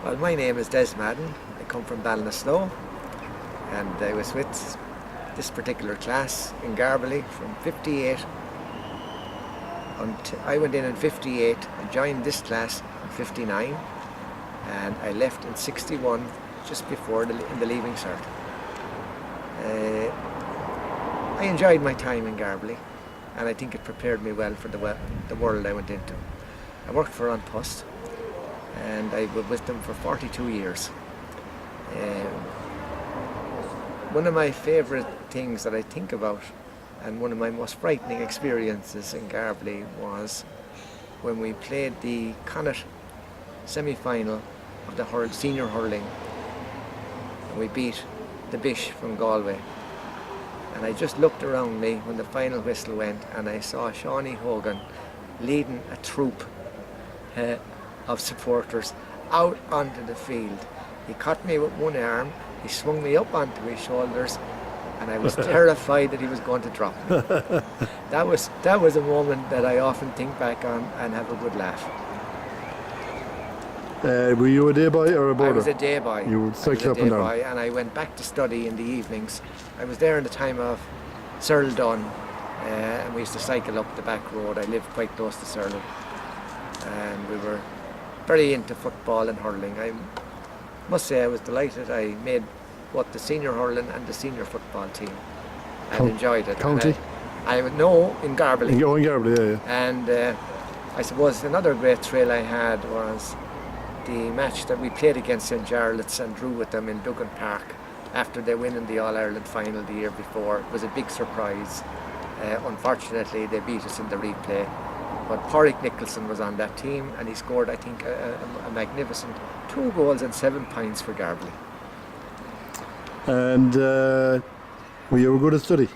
Well, my name is Des Madden. I come from Balliınasloe, and I was with this particular class in Garbally from 58. I went in 58 and joined this class in 59, and I left in 61, just before in the leaving cert. I enjoyed my time in Garbally, and I think it prepared me well for the world I went into. I worked for An Post, and I was with them for 42 years. One of my favourite things that I think about, and one of my most frightening experiences in Garbally, was when we played the Connacht semi-final of the senior hurling, and we beat the Bish from Galway. And I just looked around me when the final whistle went, and I saw Shawnee Hogan leading a troop of supporters out onto the field. He caught me with one arm, he swung me up onto his shoulders, and I was terrified that he was going to drop me. That was a moment that I often think back on and have a good laugh. Were you a day boy or a boarder? I was a day boy. You would cycle up and down. And I went back to study in the evenings. I was there in the time of Searle Dunn, and we used to cycle up the back road. I lived quite close to Searle, and we were very into football and hurling. I must say I was delighted. I made both the senior hurling and the senior football team, and enjoyed it. County? I would know in Garbally. In Garbally, yeah. And I suppose another great thrill I had was the match that we played against St. Jarlath's and drew with them in Duggan Park after they win in the All-Ireland final the year before. It was a big surprise. Unfortunately, they beat us in the replay. But Pádraig Nicholson was on that team, and he scored, I think, a magnificent 2 goals and 7 points for Garbally. And were you good at study?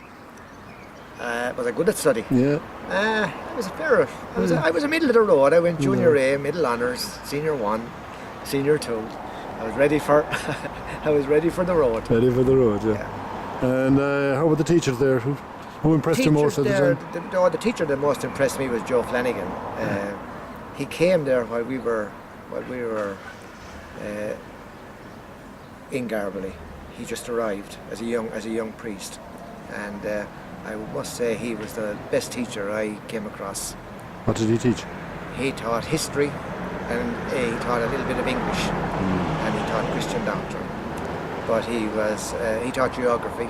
Was I good at study? Yeah. I was a fair. I was a middle of the road. I went junior A, middle honours, senior 1, senior 2. I was ready for. I was ready for the road. Ready for the road, yeah. And how were the teachers there? Who impressed you most at the time? The teacher that most impressed me was Joe Flanagan. He came there while we were in Garbally. He just arrived as a young priest, and I must say he was the best teacher I came across. What did he teach? He taught history, and he taught a little bit of English, and he taught Christian doctrine. But he taught geography.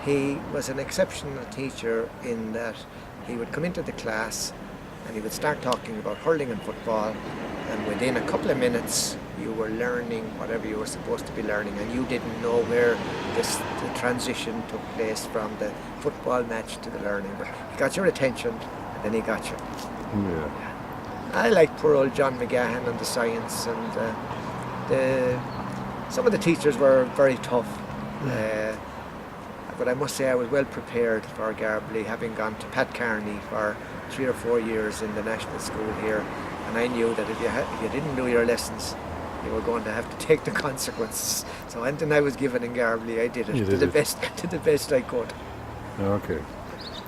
He was an exceptional teacher in that he would come into the class and he would start talking about hurling and football, and within a couple of minutes you were learning whatever you were supposed to be learning, and you didn't know where the transition took place from the football match to the learning. But he got your attention, and then he got you. Yeah. I like poor old John McGahan and the science, and some of the teachers were very tough. But I must say I was well prepared for Garbally, having gone to Pat Carney for 3 or 4 years in the national school here, and I knew that if you didn't do your lessons, you were going to have to take the consequences. So anything I was given in Garbally, I did it to the best I could. Okay.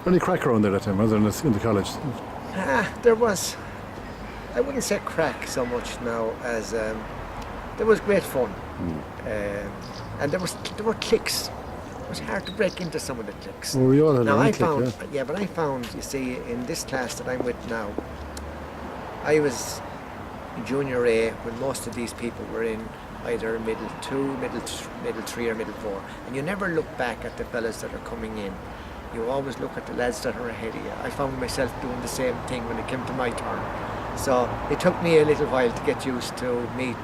Any crack around there that time, was there, in the college? There was. I wouldn't say crack so much now as there was great fun, and there were cliques. It was hard to break into some of the cliques. Well, we all had now our own I clique, found, yeah. but I found, you see, in this class that I'm with now, I was in junior A when most of these people were in either middle 2, middle 3 or middle 4, and you never look back at the fellas that are coming in. You always look at the lads that are ahead of you. I found myself doing the same thing when it came to my turn. So it took me a little while to get used to meeting,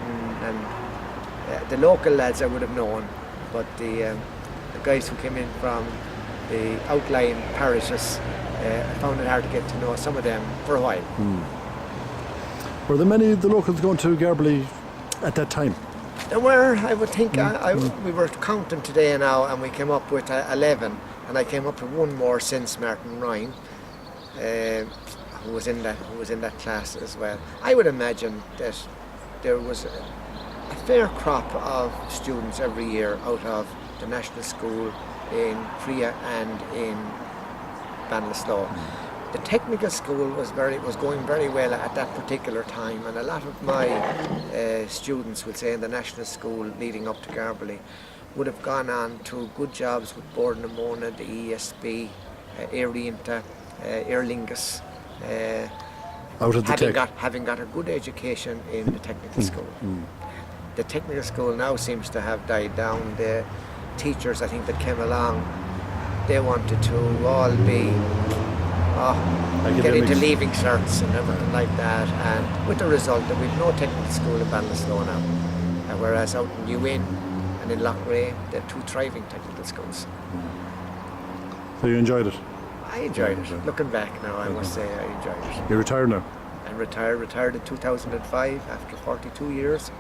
and the local lads I would have known, but the guys who came in from the outlying parishes, I found it hard to get to know some of them for a while. Were there many of the locals going to Garbally at that time? There were, I would think. We were counting today now, and we came up with 11, and I came up with one more since Martin Ryan, who was in that class as well. I would imagine that there was a fair crop of students every year out of the national school in Priya and in Ballinasloe. The technical school was going very well at that particular time, and a lot of my students would say in the national school leading up to Garbally would have gone on to good jobs with Bord na Móna, the ESB, Éireanta, Aer Lingus, out of the having got a good education in the technical school. The technical school now seems to have died down. The teachers, I think, that came along, they wanted to all be get into leaving certs and everything like that, and with the result that we've no technical school in Ballinasloe now, whereas out in Uin and in Loughrea they're two thriving technical schools. So you enjoyed it? I enjoyed it. Looking back now, I must say I enjoyed it. You're retired now? I'm retired in 2005 after 42 years.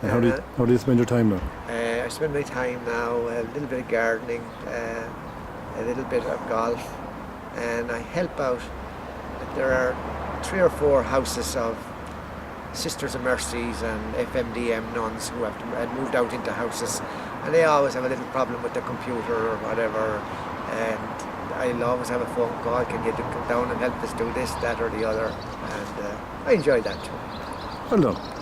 And how do you spend your time now? I spend my time now a little bit of gardening, a little bit of golf, and I help out. There are 3 or 4 houses of Sisters of Mercies and FMDM nuns who had moved out into houses, and they always have a little problem with the computer or whatever, and I'll always have a phone call, can you come down and help us do this, that or the other, and I enjoy that too. Well done.